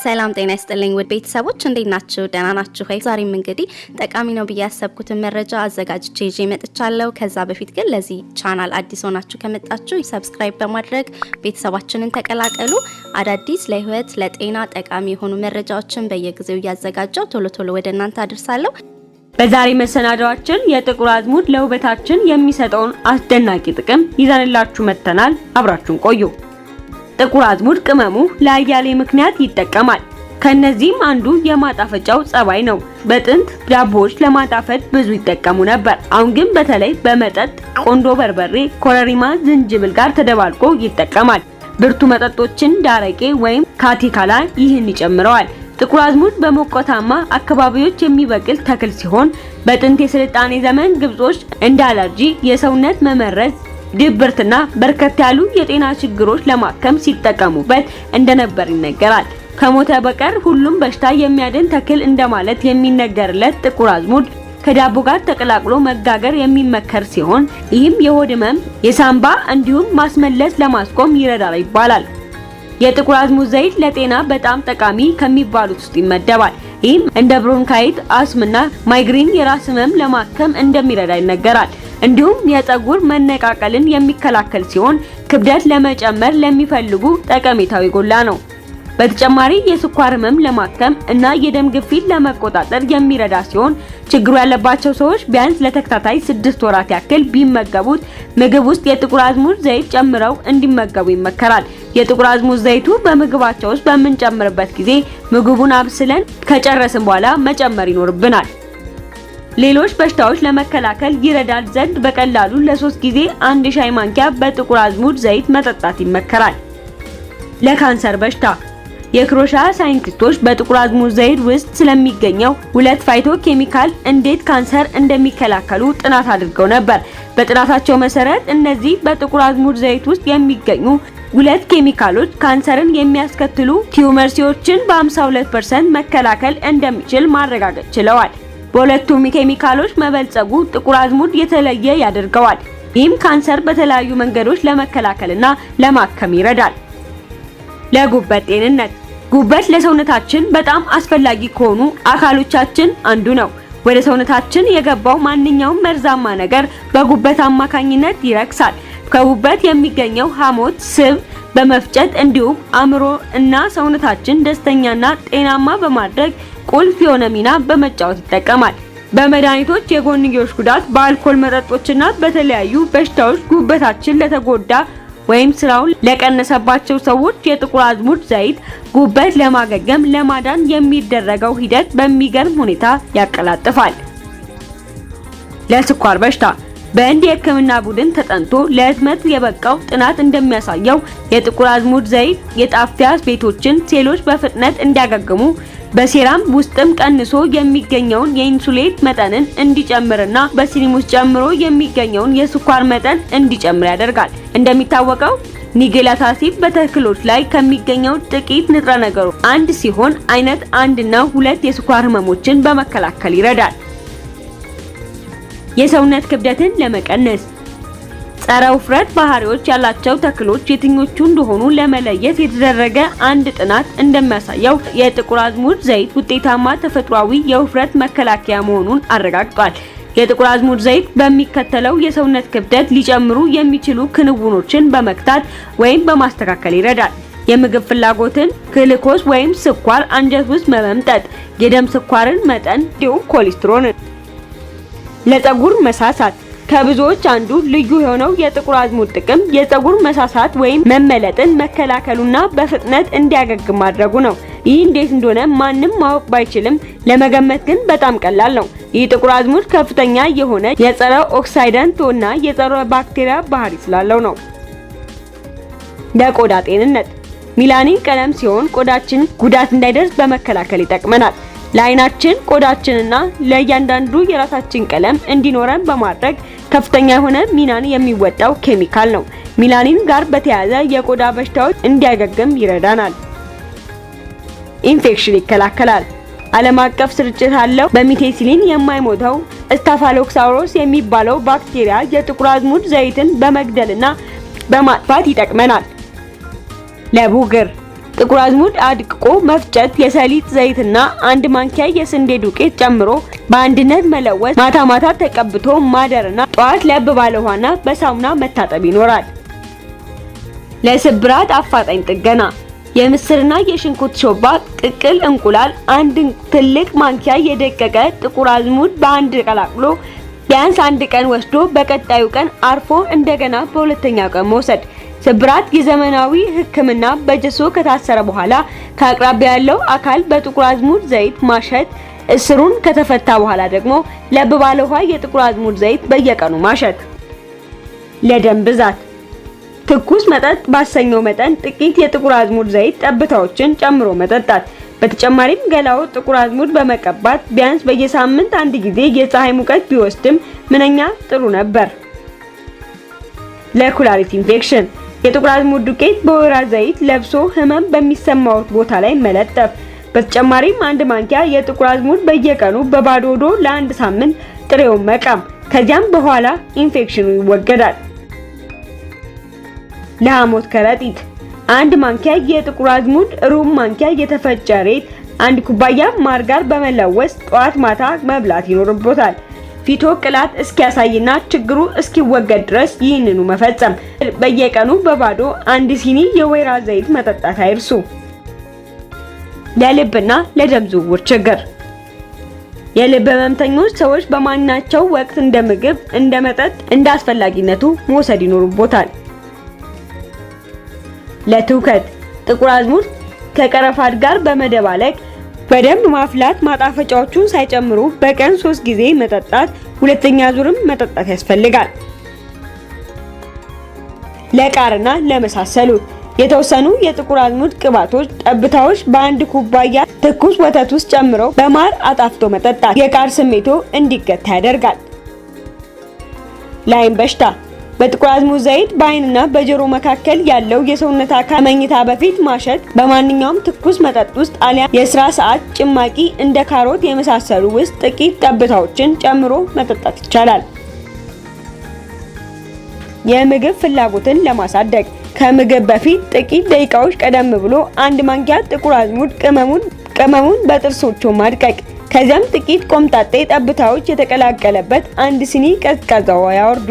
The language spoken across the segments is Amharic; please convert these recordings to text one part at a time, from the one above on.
ሰላም ጤና ይስጥልኝ ውድ ቤተሰቦች እንዴት ናችሁ? ደህና ናችሁ ወይ? ዛሬም እንግዲህ ጠቃሚ ነው ብዬ ያሰብኩትን መረጃ አዘጋጅቼ ይዤ መጥቻለሁ። ከዛ በፊት ግን ለዚህ ቻናል አዲስ ሆናችሁ ከመጣችሁ ሰብስክራይብ በማድረግ ቤተሰባችንን ተቀላቀሉ። አዳዲስ ለህይወት ለጤና ጠቃሚ የሆኑ መረጃዎችን በየጊዜው ያዘጋጀው ቶሎ ወደ እናንተ አድርሳለሁ። በዛሬ መሰናዳዋችን የጥቁር አዝሙድ ለውበታችን የሚሰጠውን አስደናቂ ጥቅም ይዘንላችሁ መጥተናል። አብራችሁን ቆዩ። ጥቁር አዝሙድ ቅመሙ ለአያሌ ምክንያት ይጠቀማል። ከነዚህም አንዱ የማጣፈጫው ጸባይ ነው። በጥንት ዳቦዎች ለማጣፈጥ ብዙ ይጠቀሙ ነበር። አሁን ግን በተለይ በመጠጥ ቆንጆ በርበሬ፣ ኮረሪማ፣ ዝንጅብል ጋር ተደባልቆ ይጠቀማል። ብርቱ መጠጦችን ዳረቄ ወይም ካቲካላ ይህን ይጨምረዋል። ጥቁር አዝሙድ በሞቃታማ አካባቢዎች የሚበቅል ተክል ሲሆን በጥንት የስልጣኔ ዘመን ግብጾች እንደ አለርጂ፣ የሰውነት መመረዝ፣ ድብርትና በርከት ያሉ የጤና ችግሮች ለማከም ሲጠቀሙበት እንደነበር ይነገራል። ከሞተ በቀር ሁሉም በሽታ የሚያድን ተክል እንደማለት የሚነገርለት ጥቁር አዝሙድ ከዳቦ ጋር ተቀላቅሎ መጋገር የሚመከር ሲሆን ይህም የሆድ ህመም፣ የሳምባ እንዲሁም ማስመለስ ለማስቆም ይረዳል ይባላል። የጥቁር አዝሙድ ዘይት ለጤና በጣም ጠቃሚ ከሚባሉት ውስጥ ይመደባል። ይህም እንደ ብሮንካይት፣ አስምና ማይግሪን የራስ ህመም ለማከም እንደሚረዳ ይነገራል። እንዲሁም የፀጉር መነቃቀልን የሚከላከል ሲሆን ክብደት ለመጨመር ለሚፈልጉ ጠቀሜታው የጎላ ነው። በተጨማሪ የስኳር ህመም ለማከም እና የደም ግፊት ለመቆጣጠር የሚረዳ ሲሆን ችግሩ ያለባቸው ሰዎች ቢያንስ ለተከታታይ 6 ወራት ያክል ቢመገቡት ምግብ ውስጥ የጥቁር አዝሙድ ዘይት ጨምረው እንዲመገቡ ይመከራል። የጥቁር አዝሙድ ዘይቱ በምግባቸው ውስጥ በምንጨምርበት ጊዜ ምግቡን አብስለን ከጨረስን በኋላ መጨመር ይኖርብናል። ሌሎች በሽታዎች ለመከላከል ይረዳል ዘንድ በቀላሉ ለ3 ጊዜ 1 ሻይ ማንኪያ በጥቁር አዝሙድ ዘይት መጠጣት ይመከራል። ለካንሰር በሽታ የክሮሻ ሳይንቲስቶች በጥቁር አዝሙድ ዘይት ውስጥ ስለሚገኘው 2 ፋይቶ ኬሚካል እንዴት ካንሰር እንደሚከላከሉ ጥናት አድርገው ነበር። በጥናታቸው መሰረት እነዚህ በጥቁር አዝሙድ ዘይት ውስጥ የሚገኙ 2 ኬሚካሎች ካንሰርን የሚያስከትሉ ቲዩመርሲዎችን በ52% መከላከል እንደሚችል ማረጋገጥ ችለዋል። በሁለቱም ኬሚካሎች መበልጸጉ ጥቁር አዝሙድ የተለየ ያደርገዋል። ይህም ካንሰር በተለያዩ መንገዶች ለመከላከልና ለማከም ይረዳል። ለጉበት ጤንነት ጉበት ለሰውነታችን በጣም አስፈላጊ ከሆኑ አካሎቻችን አንዱ ነው። ወደ ሰውነታችን የገባው ማንኛውም መርዛማ ነገር በጉበት አማካኝነት ይረክሳል። ከጉበት የሚገኘው ሐሞት ስብ በመፍጨት እንዲሁም አእምሮ እና ሰውነታችን ደስተኛና ጤናማ በማድረግ ቁልፍ የሆነ ሚና በመጫወት ይጠቀማል። በመድኃኒቶች የጎንዮሽ ጉዳት፣ በአልኮል መጠጦችና በተለያዩ በሽታዎች ጉበታችን ለተጎዳ ወይም ስራውን ለቀነሰባቸው ሰዎች የጥቁር አዝሙድ ዘይት ጉበት ለማገገም ለማዳን የሚደረገው ሂደት በሚገርም ሁኔታ ያቀላጥፋል። ለስኳር በሽታ በህንድ የሕክምና ቡድን ተጠንቶ ለህትመት የበቃው ጥናት እንደሚያሳየው የጥቁር አዝሙድ ዘይት የጣፊያ ቤቶችን ሴሎች በፍጥነት እንዲያገግሙ በሴራም ውስጥም ቀንሶ የሚገኘውን የኢንሱሊን መጠንን እንዲጨምርና በሲኒሙስ ጨምሮ የሚገኘውን የስኳር መጠን እንዲጨምር ያደርጋል። እንደሚታወቀው ኒግሌት አሲድ በተክሎች ላይ ከሚገኘው ጥቂት ንጥረ ነገሮች አንድ ሲሆን አይነት 1 እና 2 የስኳር ህመሞችን በመከላከል ይረዳል። የሰውነት ክብደትን ለመቀነስ ጸረ ውፍረት ባህሪዎች ያላቸው ተክሎች የትኞቹ እንደሆኑ ለመለየት የተደረገ አንድ ጥናት እንደሚያሳየው የጥቁር አዝሙድ ዘይት ውጤታማ ተፈጥሯዊ የውፍረት መከላከያ መሆኑን አረጋግጧል። የጥቁር አዝሙድ ዘይት በሚከተለው የሰውነት ክብደት ሊጨምሩ የሚችሉ ክንውኖችን በመክታት ወይም በማስተካከል ይረዳል። የምግብ ፍላጎትን፣ ግሉኮዝ ወይም ስኳር አንጀት ውስጥ መመምጠጥ፣ የደም ስኳርን መጠን እንዲሁም ኮሌስትሮልን። ለፀጉር መሳሳት ከብዙዎች አንዱ ልዩ የሆነው የጥቁር አዝሙድ ጥቅም የፀጉር መሳሳት ወይም መመለጥን መከላከሉና በፍጥነት እንዲያገግም ማድረጉ ነው። ይህ እንዴት እንደሆነ ማንም ማወቅ ባይችልም ለመገመት ግን በጣም ቀላል ነው። ይህ ጥቁር አዝሙድ ከፍተኛ የሆነ የጸረ ኦክሳይዳንት እና የጸረ ባክቴሪያ ባህሪ ስላለው ነው። ለቆዳ ጤንነት ሚላኒን ቀለም ሲሆን ቆዳችን ጉዳት እንዳይደርስ በመከላከል ይጠቅመናል። ለአይናችን፣ ቆዳችንና ለእያንዳንዱ የራሳችን ቀለም እንዲኖረን በማድረግ ከፍተኛ የሆነ ሚናን የሚወጣው ኬሚካል ነው። ሚላኒን ጋር በተያያዘ የቆዳ በሽታዎች እንዲያገግም ይረዳናል። ኢንፌክሽን ይከላከላል። ዓለም አቀፍ ስርጭት ያለው በሚቴሲሊን የማይሞተው ስታፋይሎኮከስ የሚባለው ባክቴሪያ የጥቁር አዝሙድ ዘይትን በመግደልና በማጥፋት ይጠቅመናል። ለቡግር ጥቁር አዝሙድ አድቅቆ መፍጨት፣ የሰሊጥ ዘይትና አንድ ማንኪያ የስንዴ ዱቄት ጨምሮ በአንድነት መለወስ፣ ማታ ማታ ተቀብቶ ማደርና ጧት ለብ ባለ ውሃና በሳሙና መታጠብ ይኖራል። ለስብራት አፋጣኝ ጥገና የምስርና የሽንኩርት ሾርባ፣ ቅቅል እንቁላል፣ አንድ ትልቅ ማንኪያ የደቀቀ ጥቁር አዝሙድ በአንድ ቀላቅሎ ቢያንስ አንድ ቀን ወስዶ በቀጣዩ ቀን አርፎ እንደገና በሁለተኛው ቀን መውሰድ። ስብራት የዘመናዊ ሕክምና በጀሶ ከታሰረ በኋላ ከአቅራቢያ ያለው አካል በጥቁር አዝሙድ ዘይት ማሸት። እስሩን ከተፈታ በኋላ ደግሞ ለብ ባለ ውሃ የጥቁር አዝሙድ ዘይት በየቀኑ ማሸት። ለደም ብዛት ትኩስ መጠጥ ባሰኘው መጠን ጥቂት የጥቁር አዝሙድ ዘይት ጠብታዎችን ጨምሮ መጠጣት። በተጨማሪም ገላው ጥቁር አዝሙድ በመቀባት ቢያንስ በየሳምንት አንድ ጊዜ የፀሐይ ሙቀት ቢወስድም ምንኛ ጥሩ ነበር። ለኩላሊት ኢንፌክሽን የጥቁር አዝሙድ ዱቄት በወይራ ዘይት ለብሶ ህመም በሚሰማው ቦታ ላይ መለጠፍ። በተጨማሪም አንድ ማንኪያ የጥቁር አዝሙድ በየቀኑ በባዶ ሆድ ለአንድ ሳምንት ጥሬውን መቃም። ከዚያም በኋላ ኢንፌክሽኑ ይወገዳል። ለሐሞት ከረጢት አንድ ማንኪያ የጥቁር አዝሙድ ሩብ ማንኪያ የተፈጨ ሬት አንድ ኩባያ ማር ጋር በመለወስ ጧት ማታ መብላት ይኖርቦታል። ፊቶ ቅላት እስኪያሳይና ችግሩ እስኪወገድ ድረስ ይህንኑ መፈጸም። በየቀኑ በባዶ አንድ ሲኒ የወይራ ዘይት መጠጣት አይርሱ። ለልብና ለደም ዝውውር ችግር የልብ ህመምተኞች ሰዎች በማናቸው ወቅት እንደ ምግብ እንደ መጠጥ እንደ አስፈላጊነቱ መውሰድ ይኖርቦታል። ለትውከት ጥቁር አዝሙድ ከቀረፋት ጋር በመደባለቅ በደንብ ማፍላት፣ ማጣፈጫዎቹን ሳይጨምሩ በቀን 3 ጊዜ መጠጣት፣ ሁለተኛ ዙርም መጠጣት ያስፈልጋል። ለቃርና ለመሳሰሉት የተወሰኑ የጥቁር አዝሙድ ቅባቶች ጠብታዎች በአንድ ኩባያ ትኩስ ወተት ውስጥ ጨምረው በማር አጣፍቶ መጠጣት የቃር ስሜቶ እንዲገታ ያደርጋል። ለዓይን በሽታ በጥቁር አዝሙድ ዘይት በዓይንና በጆሮ መካከል ያለው የሰውነት አካል መኝታ በፊት ማሸት። በማንኛውም ትኩስ መጠጥ ውስጥ አሊያ የስራ ሰዓት ጭማቂ እንደ ካሮት የመሳሰሉ ውስጥ ጥቂት ጠብታዎችን ጨምሮ መጠጣት ይቻላል። የምግብ ፍላጎትን ለማሳደግ ከምግብ በፊት ጥቂት ደቂቃዎች ቀደም ብሎ አንድ ማንኪያ ጥቁር አዝሙድ ቅመሙን በጥርሶቹ ማድቀቅ። ከዚያም ጥቂት ቆምጣጤ ጠብታዎች የተቀላቀለበት አንድ ሲኒ ቀዝቃዛ ውሃ ያወርዱ።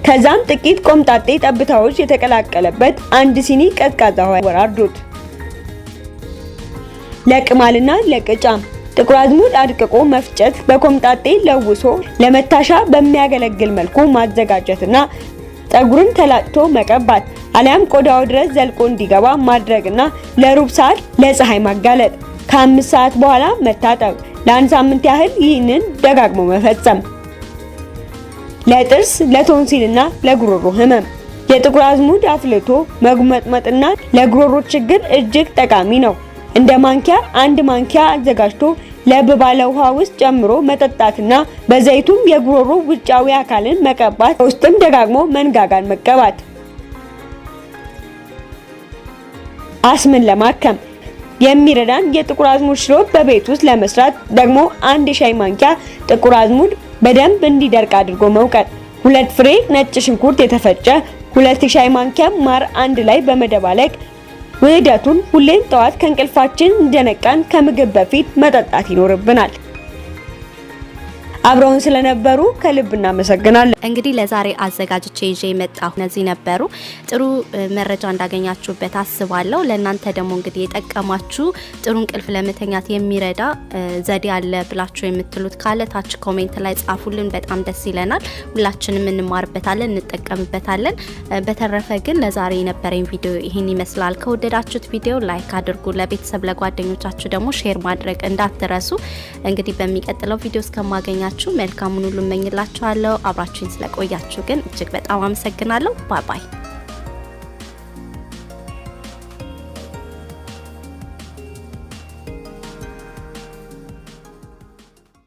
ከዛም ጥቂት ቆምጣጤ ጠብታዎች የተቀላቀለበት አንድ ሲኒ ቀዝቃዛ ውሃ ያወራርዱት። ለቅማልና ለቅጫም ጥቁር አዝሙድ አድቅቆ መፍጨት፣ በቆምጣጤ ለውሶ ለመታሻ በሚያገለግል መልኩ ማዘጋጀትና ፀጉርን ተላጥቶ መቀባት አሊያም ቆዳው ድረስ ዘልቆ እንዲገባ ማድረግና ለሩብ ሰዓት ለፀሐይ ማጋለጥ። ከ5 ሰዓት በኋላ መታጠብ። ለአንድ ሳምንት ያህል ይህንን ደጋግሞ መፈጸም። ለጥርስ ለቶንሲልና ለጉሮሮ ህመም የጥቁር አዝሙድ አፍልቶ መጉመጥመጥና ለጉሮሮ ችግር እጅግ ጠቃሚ ነው። እንደ ማንኪያ አንድ ማንኪያ አዘጋጅቶ ለብ ባለ ውሃ ውስጥ ጨምሮ መጠጣትና በዘይቱም የጉሮሮ ውጫዊ አካልን መቀባት፣ ውስጥም ደጋግሞ መንጋጋን መቀባት። አስምን ለማከም የሚረዳን የጥቁር አዝሙድ ሽሮፕ በቤት ውስጥ ለመስራት ደግሞ አንድ ሻይ ማንኪያ ጥቁር አዝሙድ በደንብ እንዲደርቅ አድርጎ መውቀጥ፣ 2 ፍሬ ነጭ ሽንኩርት የተፈጨ፣ 2 ሻይ ማንኪያ ማር አንድ ላይ በመደባለቅ ውህደቱን ሁሌም ጠዋት ከእንቅልፋችን እንደነቃን ከምግብ በፊት መጠጣት ይኖርብናል። አብረውን ስለነበሩ ከልብ እናመሰግናለን። እንግዲህ ለዛሬ አዘጋጅቼ ይዤ የመጣሁ እነዚህ ነበሩ። ጥሩ መረጃ እንዳገኛችሁበት አስባለሁ። ለእናንተ ደግሞ እንግዲህ የጠቀማችሁ ጥሩ እንቅልፍ ለመተኛት የሚረዳ ዘዴ አለ ብላችሁ የምትሉት ካለ ታች ኮሜንት ላይ ጻፉልን። በጣም ደስ ይለናል። ሁላችንም እንማርበታለን፣ እንጠቀምበታለን። በተረፈ ግን ለዛሬ የነበረኝ ቪዲዮ ይሄን ይመስላል። ከወደዳችሁት ቪዲዮ ላይክ አድርጉ። ለቤተሰብ ለጓደኞቻችሁ ደግሞ ሼር ማድረግ እንዳትረሱ። እንግዲህ በሚቀጥለው ቪዲዮ እስከማገኛችሁ መልካሙን ሁሉ እመኝላችኋለሁ። አብራችሁኝ ስለቆያችሁ ግን እጅግ በጣም አመሰግናለሁ። ባይ ባይ።